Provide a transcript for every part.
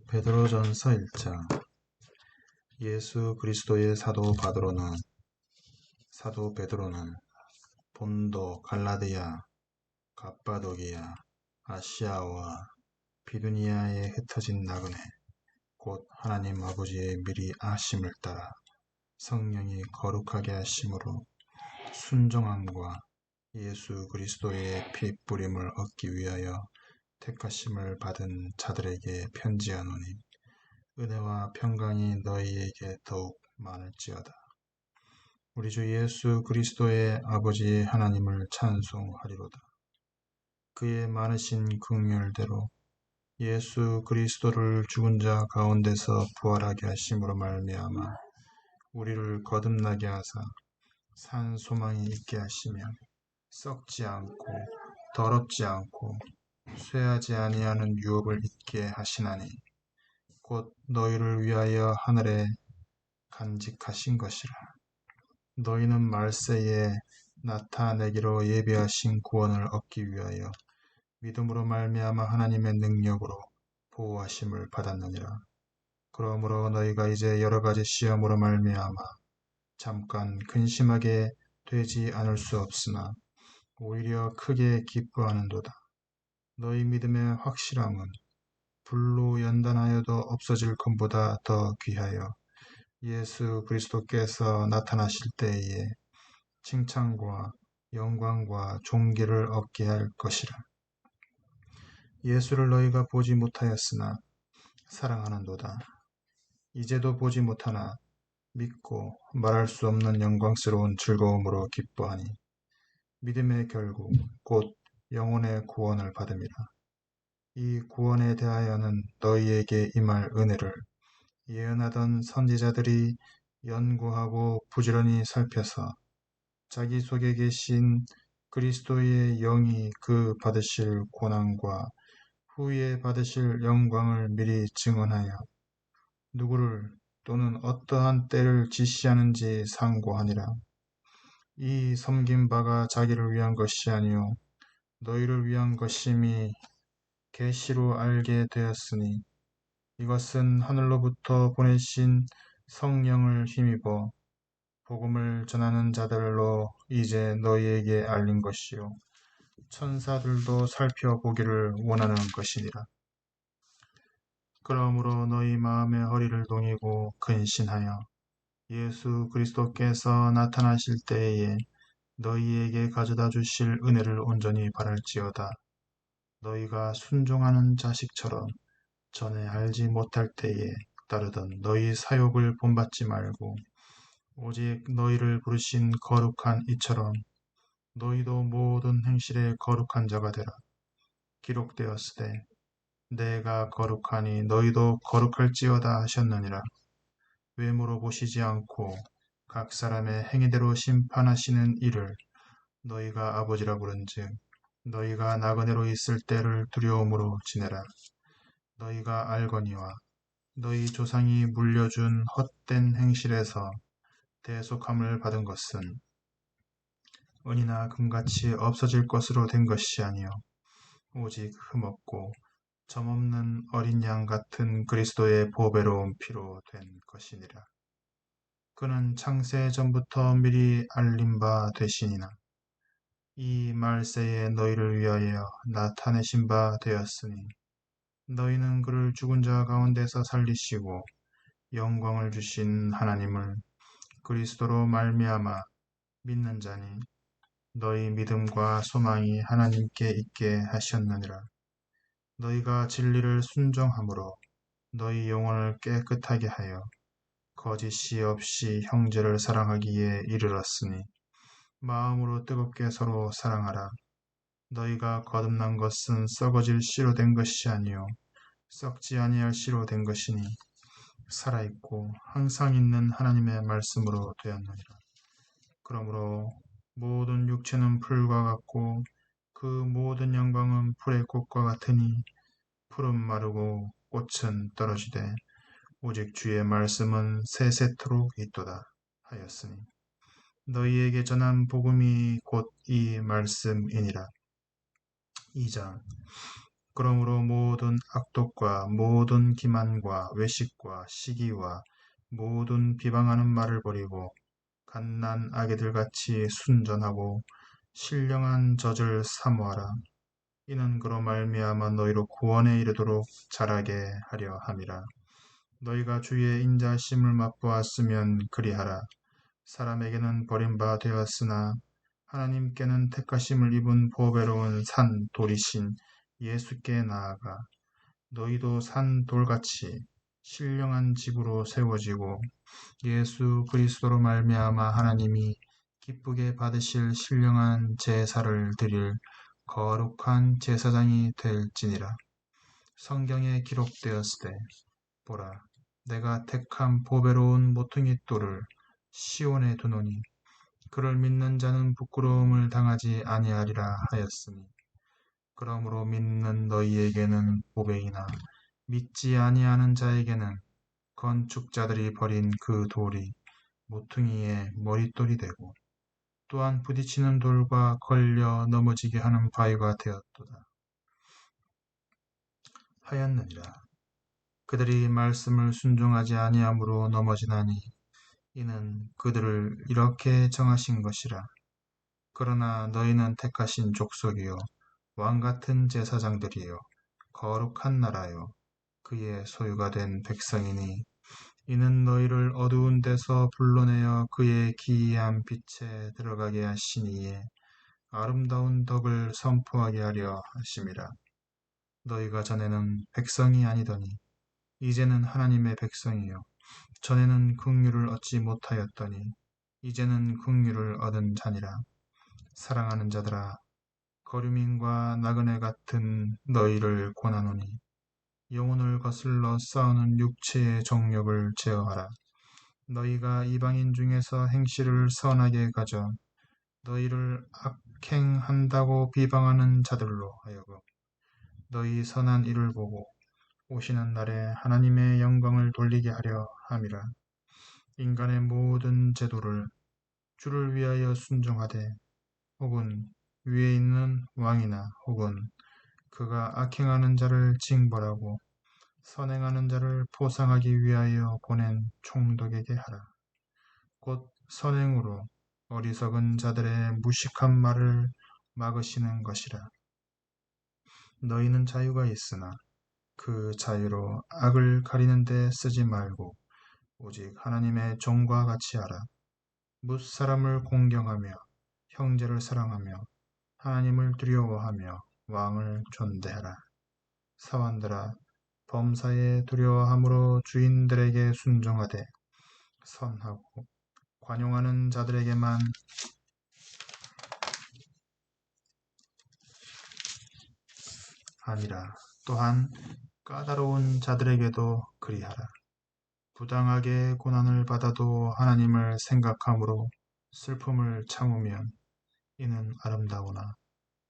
베드로전서 1장. 예수 그리스도의 사도 베드로는 본도, 갈라디아, 갑바도기아, 아시아와 비두니아에 흩어진 나그네 곧 하나님 아버지의 미리 아심을 따라 성령이 거룩하게 하심으로 순종함과 예수 그리스도의 피 뿌림을 얻기 위하여 택하심을 받은 자들에게 편지하노니, 은혜와 평강이 너희에게 더욱 많을지어다. 우리 주 예수 그리스도의 아버지 하나님을 찬송하리로다. 그의 많으신 긍휼대로 예수 그리스도를 죽은 자 가운데서 부활하게 하심으로 말미암아 우리를 거듭나게 하사 산 소망이 있게 하시며, 썩지 않고 더럽지 않고 쇠하지 아니하는 유업을 있게 하시나니, 곧 너희를 위하여 하늘에 간직하신 것이라. 너희는 말세에 나타내기로 예비하신 구원을 얻기 위하여 믿음으로 말미암아 하나님의 능력으로 보호하심을 받았느니라. 그러므로 너희가 이제 여러 가지 시험으로 말미암아 잠깐 근심하게 되지 않을 수 없으나 오히려 크게 기뻐하는도다. 너희 믿음의 확실함은 불로 연단하여도 없어질 것보다 더 귀하여 예수 그리스도께서 나타나실 때에 칭찬과 영광과 존귀를 얻게 할 것이라. 예수를 너희가 보지 못하였으나 사랑하는도다. 이제도 보지 못하나 믿고 말할 수 없는 영광스러운 즐거움으로 기뻐하니, 믿음의 결국 곧 영혼의 구원을 받음이라. 이 구원에 대하여는 너희에게 임할 은혜를 예언하던 선지자들이 연구하고 부지런히 살펴서 자기 속에 계신 그리스도의 영이 그 받으실 고난과 후에 받으실 영광을 미리 증언하여 누구를 또는 어떠한 때를 지시하는지 상고하니라. 이 섬긴 바가 자기를 위한 것이 아니요 너희를 위한 것임이 계시로 알게 되었으니, 이것은 하늘로부터 보내신 성령을 힘입어 복음을 전하는 자들로 이제 너희에게 알린 것이요 천사들도 살펴보기를 원하는 것이니라. 그러므로 너희 마음의 허리를 동이고 근신하여 예수 그리스도께서 나타나실 때에 너희에게 가져다 주실 은혜를 온전히 바랄지어다. 너희가 순종하는 자식처럼 전에 알지 못할 때에 따르던 너희 사욕을 본받지 말고 오직 너희를 부르신 거룩한 이처럼 너희도 모든 행실에 거룩한 자가 되라. 기록되었으되 내가 거룩하니 너희도 거룩할지어다 하셨느니라. 외모로 보시지 않고 각 사람의 행위대로 심판하시는 이를 너희가 아버지라 부른즉 너희가 나그네로 있을 때를 두려움으로 지내라. 너희가 알거니와 너희 조상이 물려준 헛된 행실에서 대속함을 받은 것은 은이나 금같이 없어질 것으로 된 것이 아니요 오직 흠없고 점없는 어린 양 같은 그리스도의 보배로운 피로 된 것이니라. 그는 창세 전부터 미리 알린 바 되시니나 이 말세에 너희를 위하여 나타내신 바 되었으니, 너희는 그를 죽은 자 가운데서 살리시고 영광을 주신 하나님을 그리스도로 말미암아 믿는 자니, 너희 믿음과 소망이 하나님께 있게 하셨느니라. 너희가 진리를 순종함으로 너희 영혼을 깨끗하게 하여 거짓이 없이 형제를 사랑하기에 이르렀으니, 마음으로 뜨겁게 서로 사랑하라. 너희가 거듭난 것은 썩어질 씨로 된 것이 아니요 썩지 아니할 씨로 된 것이니, 살아있고 항상 있는 하나님의 말씀으로 되었느니라. 그러므로 모든 육체는 풀과 같고 그 모든 영광은 풀의 꽃과 같으니, 풀은 마르고 꽃은 떨어지되 오직 주의 말씀은 세세토록 있도다 하였으니, 너희에게 전한 복음이 곧 이 말씀이니라. 2장. 그러므로 모든 악독 것과 모든 기만과 외식과 시기와 모든 비방하는 말을 버리고 갓난 아기들같이 순전하고 신령한 젖을 사모하라. 이는 그로 말미암아 너희로 구원에 이르도록 자라게 하려 함이라. 너희가 주의 인자심을 맛보았으면 그리하라. 사람에게는 버림바 되었으나 하나님께는 택하심을 입은 보배로운 산 돌이신 예수께 나아가 너희도 산 돌같이 신령한 집으로 세워지고 예수 그리스도로 말미암아 하나님이 기쁘게 받으실 신령한 제사를 드릴 거룩한 제사장이 될지니라. 성경에 기록되었으되 보라, 내가 택한 보배로운 모퉁이 돌을 시온에 두노니 그를 믿는 자는 부끄러움을 당하지 아니하리라 하였으니, 그러므로 믿는 너희에게는 보배이나 믿지 아니하는 자에게는 건축자들이 버린 그 돌이 모퉁이의 머릿돌이 되고 또한 부딪히는 돌과 걸려 넘어지게 하는 바위가 되었도다 하였느니라. 그들이 말씀을 순종하지 아니함으로 넘어지나니 이는 그들을 이렇게 정하신 것이라. 그러나 너희는 택하신 족속이요 왕같은 제사장들이요 거룩한 나라요 그의 소유가 된 백성이니 이는 너희를 어두운 데서 불러내어 그의 기이한 빛에 들어가게 하시니에 아름다운 덕을 선포하게 하려 하심이라. 너희가 전에는 백성이 아니더니 이제는 하나님의 백성이요 전에는 긍휼을 얻지 못하였더니 이제는 긍휼을 얻은 자니라. 사랑하는 자들아, 거류민과 나그네 같은 너희를 권하노니 영혼을 거슬러 싸우는 육체의 정욕을 제어하라. 너희가 이방인 중에서 행실을 선하게 가져 너희를 악행한다고 비방하는 자들로 하여금 너희 선한 일을 보고 오시는 날에 하나님의 영광을 돌리게 하려 함이라. 인간의 모든 제도를 주를 위하여 순종하되 혹은 위에 있는 왕이나 혹은 그가 악행하는 자를 징벌하고 선행하는 자를 보상하기 위하여 보낸 총독에게 하라. 곧 선행으로 어리석은 자들의 무식한 말을 막으시는 것이라. 너희는 자유가 있으나 그 자유로 악을 가리는 데 쓰지 말고 오직 하나님의 종과 같이 하라. 뭇 사람을 공경하며 형제를 사랑하며 하나님을 두려워하며 왕을 존대하라. 사환들아, 범사에 두려워함으로 주인들에게 순종하되 선하고 관용하는 자들에게만 아니라 또한 까다로운 자들에게도 그리하라. 부당하게 고난을 받아도 하나님을 생각함으로 슬픔을 참으면 이는 아름다우나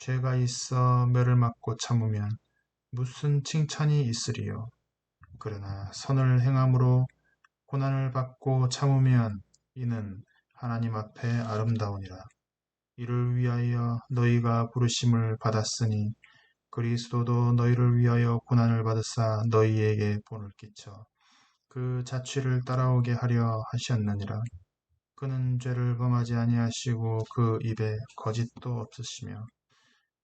죄가 있어 매를 맞고 참으면 무슨 칭찬이 있으리요. 그러나 선을 행함으로 고난을 받고 참으면 이는 하나님 앞에 아름다우니라. 이를 위하여 너희가 부르심을 받았으니 그리스도도 너희를 위하여 고난을 받으사 너희에게 본을 끼쳐 그 자취를 따라오게 하려 하셨느니라. 그는 죄를 범하지 아니하시고 그 입에 거짓도 없으시며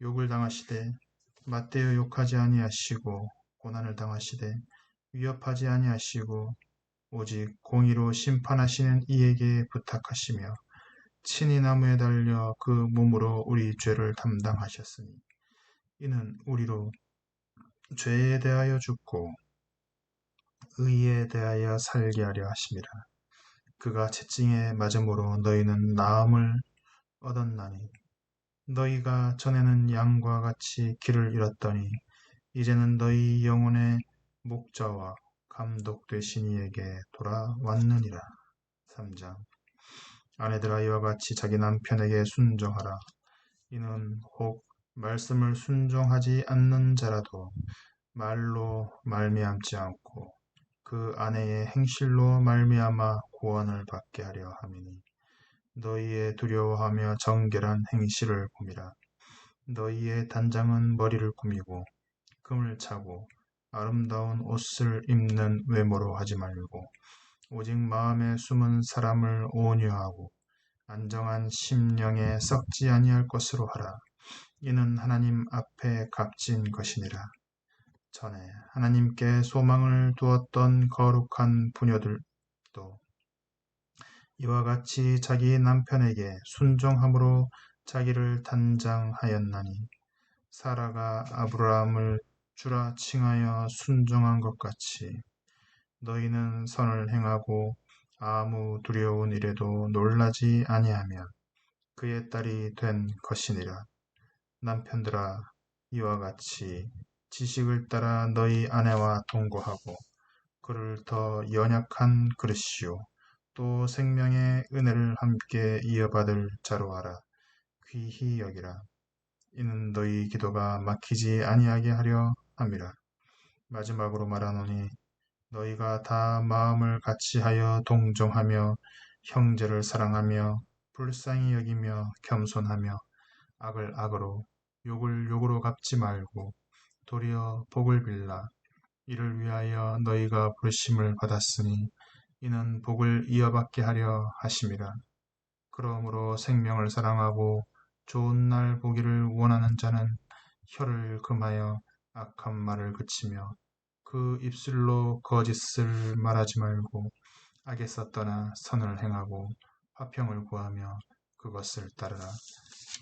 욕을 당하시되 맞대어 욕하지 아니하시고 고난을 당하시되 위협하지 아니하시고 오직 공의로 심판하시는 이에게 부탁하시며 친히 나무에 달려 그 몸으로 우리 죄를 담당하셨으니 이는 우리로 죄에 대하여 죽고 의에 대하여 살게 하려 하심이라. 그가 채찍에 맞음으로 너희는 나음을 얻었나니 너희가 전에는 양과 같이 길을 잃었더니 이제는 너희 영혼의 목자와 감독 되신 이에게 돌아왔느니라. 3장. 아내들아, 이와 같이 자기 남편에게 순종하라. 이는 혹 말씀을 순종하지 않는 자라도 말로 말미암지 않고 그 아내의 행실로 말미암아 구원을 받게 하려 함이니 너희의 두려워하며 정결한 행실을 봄이라. 너희의 단장은 머리를 꾸미고 금을 차고 아름다운 옷을 입는 외모로 하지 말고 오직 마음에 숨은 사람을 온유하고 안정한 심령에 썩지 아니할 것으로 하라. 이는 하나님 앞에 값진 것이니라. 전에 하나님께 소망을 두었던 거룩한 부녀들도 이와 같이 자기 남편에게 순종함으로 자기를 단장하였나니 사라가 아브라함을 주라 칭하여 순종한 것 같이 너희는 선을 행하고 아무 두려운 일에도 놀라지 아니하면 그의 딸이 된 것이니라. 남편들아, 이와 같이 지식을 따라 너희 아내와 동거하고 그를 더 연약한 그릇이요 또 생명의 은혜를 함께 이어받을 자로 하라. 귀히 여기라. 이는 너희 기도가 막히지 아니하게 하려 함이라. 마지막으로 말하노니 너희가 다 마음을 같이하여 동정하며 형제를 사랑하며 불쌍히 여기며 겸손하며 악을 악으로 욕을 욕으로 갚지 말고 도리어 복을 빌라. 이를 위하여 너희가 부르심을 받았으니 이는 복을 이어받게 하려 하심이라. 그러므로 생명을 사랑하고 좋은 날 보기를 원하는 자는 혀를 금하여 악한 말을 그치며 그 입술로 거짓을 말하지 말고 악에서 떠나 선을 행하고 화평을 구하며 그것을 따르라.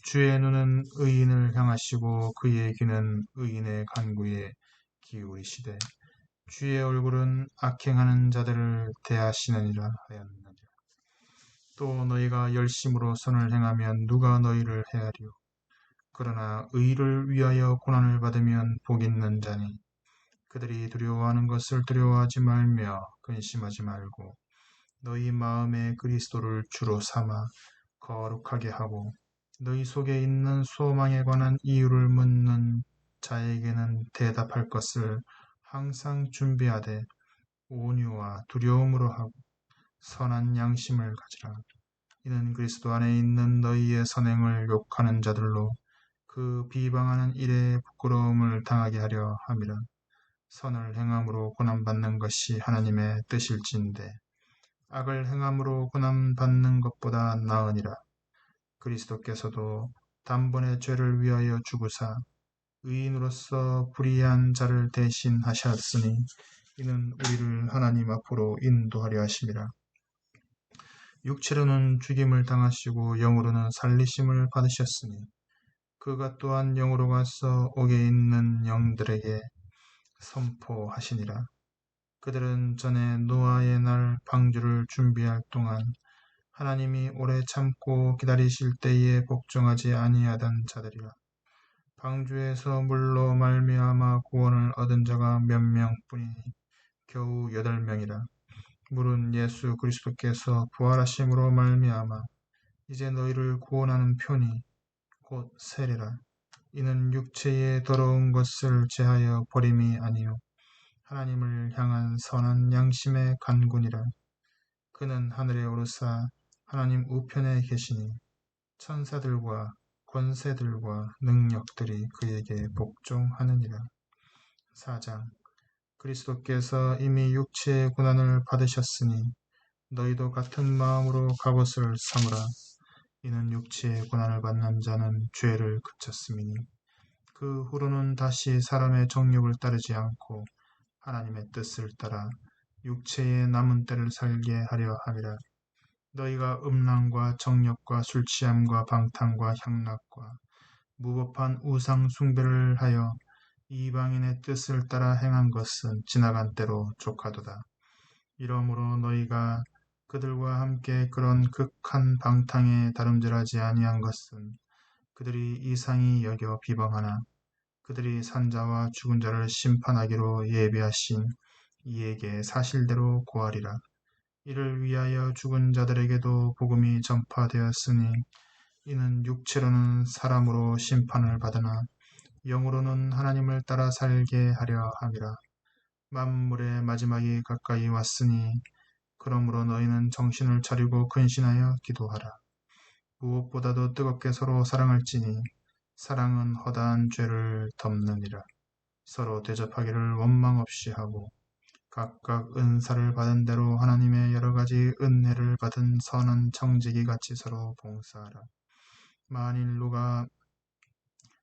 주의 눈은 의인을 향하시고 그의 귀는 의인의 간구에 기울이시되 주의 얼굴은 악행하는 자들을 대하시느니라 하였느니라. 또 너희가 열심으로 선을 행하면 누가 너희를 헤아리요. 그러나 의를 위하여 고난을 받으면 복 있는 자니 그들이 두려워하는 것을 두려워하지 말며 근심하지 말고 너희 마음에 그리스도를 주로 삼아 거룩하게 하고 너희 속에 있는 소망에 관한 이유를 묻는 자에게는 대답할 것을 항상 준비하되 온유와 두려움으로 하고 선한 양심을 가지라. 이는 그리스도 안에 있는 너희의 선행을 욕하는 자들로 그 비방하는 일에 부끄러움을 당하게 하려 함이라. 선을 행함으로 고난받는 것이 하나님의 뜻일진데 악을 행함으로 고난받는 것보다 나으니라. 그리스도께서도 단번에 죄를 위하여 죽으사 의인으로서 불의한 자를 대신하셨으니 이는 우리를 하나님 앞으로 인도하려 하심이라. 육체로는 죽임을 당하시고 영으로는 살리심을 받으셨으니 그가 또한 영으로 가서 옥에 있는 영들에게 선포하시니라. 그들은 전에 노아의 날 방주를 준비할 동안 하나님이 오래 참고 기다리실 때에 복종하지 아니하던 자들이라. 방주에서 물로 말미암아 구원을 얻은 자가 몇 명뿐이니 겨우 8명이라. 물은 예수 그리스도께서 부활하심으로 말미암아 이제 너희를 구원하는 표니 곧 세례라. 이는 육체의 더러운 것을 제하여 버림이 아니요 하나님을 향한 선한 양심의 간군이라. 그는 하늘에 오르사 하나님 우편에 계시니 천사들과 권세들과 능력들이 그에게 복종하느니라. 4장. 그리스도께서 이미 육체의 고난을 받으셨으니 너희도 같은 마음으로 갑옷을 삼으라. 이는 육체의 고난을 받는 자는 죄를 그쳤음이니 그 후로는 다시 사람의 정욕을 따르지 않고 하나님의 뜻을 따라 육체의 남은 때를 살게 하려 함이라. 너희가 음란과 정욕과 술취함과 방탕과 향락과 무법한 우상 숭배를 하여 이방인의 뜻을 따라 행한 것은 지나간 때로 족하도다. 이러므로 너희가 그들과 함께 그런 극한 방탕에 다름질하지 아니한 것은 그들이 이상히 여겨 비방하나 그들이 산자와 죽은 자를 심판하기로 예비하신 이에게 사실대로 고하리라. 이를 위하여 죽은 자들에게도 복음이 전파되었으니 이는 육체로는 사람으로 심판을 받으나 영으로는 하나님을 따라 살게 하려 함이라. 만물의 마지막이 가까이 왔으니 그러므로 너희는 정신을 차리고 근신하여 기도하라. 무엇보다도 뜨겁게 서로 사랑할지니 사랑은 허다한 죄를 덮느니라. 서로 대접하기를 원망 없이 하고 각각 은사를 받은 대로 하나님의 여러 가지 은혜를 받은 선한 청지기 같이 서로 봉사하라. 만일 누가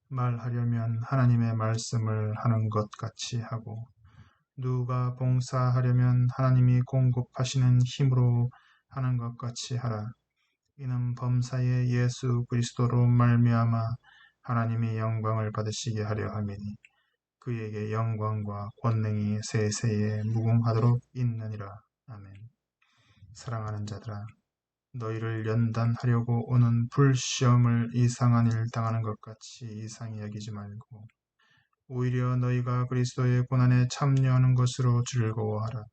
말하려면 하나님의 말씀을 하는 것 같이 하고 누가 봉사하려면 하나님이 공급하시는 힘으로 하는 것 같이 하라. 이는 범사의 예수 그리스도로 말미암아 하나님이 영광을 받으시게 하려 함이니 그에게 영광과 권능이 세세에 무궁하도록 있느니라. 아멘. 사랑하는 자들아, 너희를 연단하려고 오는 불시험을 이상한 일 당하는 것 같이 이상히 여기지 말고 오히려 너희가 그리스도의 고난에 참여하는 것으로 즐거워하라.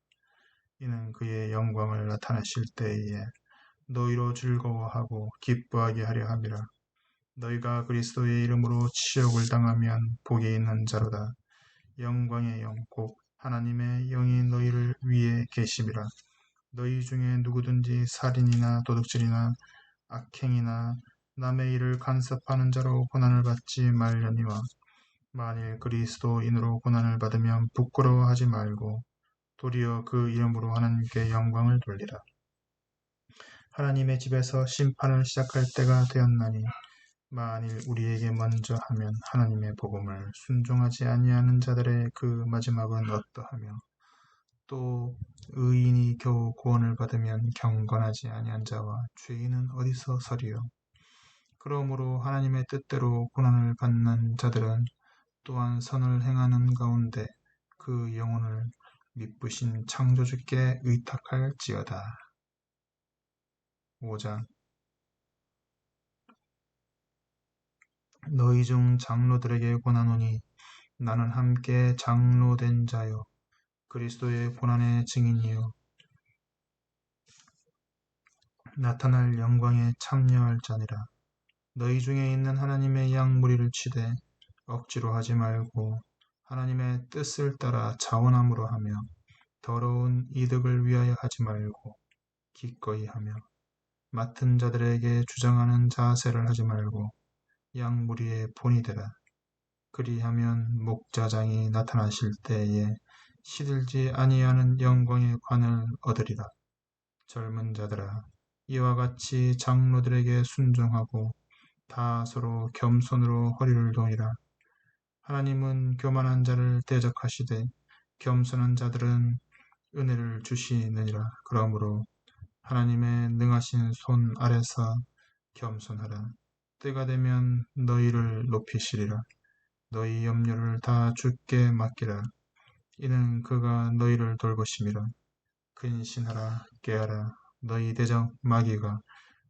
이는 그의 영광을 나타내실 때에 너희로 즐거워하고 기뻐하게 하려 함이라. 너희가 그리스도의 이름으로 치욕을 당하면 복이 있는 자로다. 영광의 영 곧 하나님의 영이 너희를 위해 계심이라. 너희 중에 누구든지 살인이나 도둑질이나 악행이나 남의 일을 간섭하는 자로 고난을 받지 말려니와 만일 그리스도인으로 고난을 받으면 부끄러워하지 말고 도리어 그 이름으로 하나님께 영광을 돌리라. 하나님의 집에서 심판을 시작할 때가 되었나니 만일 우리에게 먼저 하면 하나님의 복음을 순종하지 아니하는 자들의 그 마지막은 어떠하며 또 의인이 겨우 구원을 받으면 경건하지 아니한 자와 죄인은 어디서 서리요. 그러므로 하나님의 뜻대로 고난을 받는 자들은 또한 선을 행하는 가운데 그 영혼을 미쁘신 창조주께 의탁할지어다. 5장. 너희 중 장로들에게 권하노니 나는 함께 장로된 자요 그리스도의 고난의 증인이요 나타날 영광에 참여할 자니라. 너희 중에 있는 하나님의 양 무리를 치되 억지로 하지 말고 하나님의 뜻을 따라 자원함으로 하며 더러운 이득을 위하여 하지 말고 기꺼이 하며 맡은 자들에게 주장하는 자세를 하지 말고 양 무리의 본이 되라. 그리하면 목자장이 나타나실 때에 시들지 아니하는 영광의 관을 얻으리라. 젊은 자들아, 이와 같이 장로들에게 순종하고 다 서로 겸손으로 허리를 동이라. 하나님은 교만한 자를 대적하시되 겸손한 자들은 은혜를 주시느니라. 그러므로 하나님의 능하신 손 아래서 겸손하라. 때가 되면 너희를 높이시리라. 너희 염려를 다 주께 맡기라. 이는 그가 너희를 돌보심이라. 근신하라 깨어라. 너희 대적 마귀가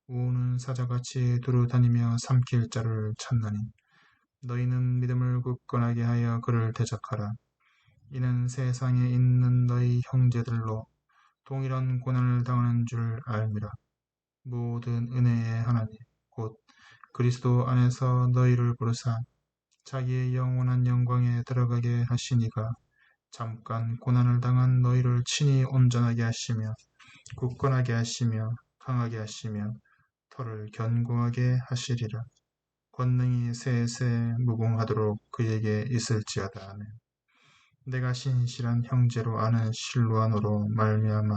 우는 사자같이 두루 다니며 삼킬 자를 찾나니 너희는 믿음을 굳건하게 하여 그를 대적하라. 이는 세상에 있는 너희 형제들로 동일한 고난을 당하는 줄 알미라. 모든 은혜의 하나님 곧 그리스도 안에서 너희를 부르사 자기의 영원한 영광에 들어가게 하시니가 잠깐 고난을 당한 너희를 친히 온전하게 하시며 굳건하게 하시며 강하게 하시며 터를 견고하게 하시리라. 권능이 세세 무궁하도록 그에게 있을지어다. 아멘. 내가 신실한 형제로 아는 실로아노로 말미암아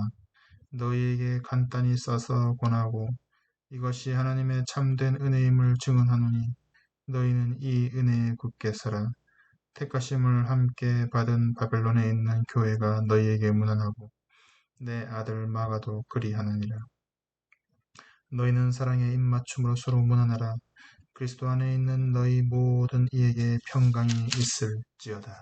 너희에게 간단히 써서 권하고 이것이 하나님의 참된 은혜임을 증언하노니 너희는 이 은혜에 굳게 서라. 택하심을 함께 받은 바벨론에 있는 교회가 너희에게 문안하고 내 아들 마가도 그리하느니라. 너희는 사랑의 입맞춤으로 서로 문안하라. 그리스도 안에 있는 너희 모든 이에게 평강이 있을지어다.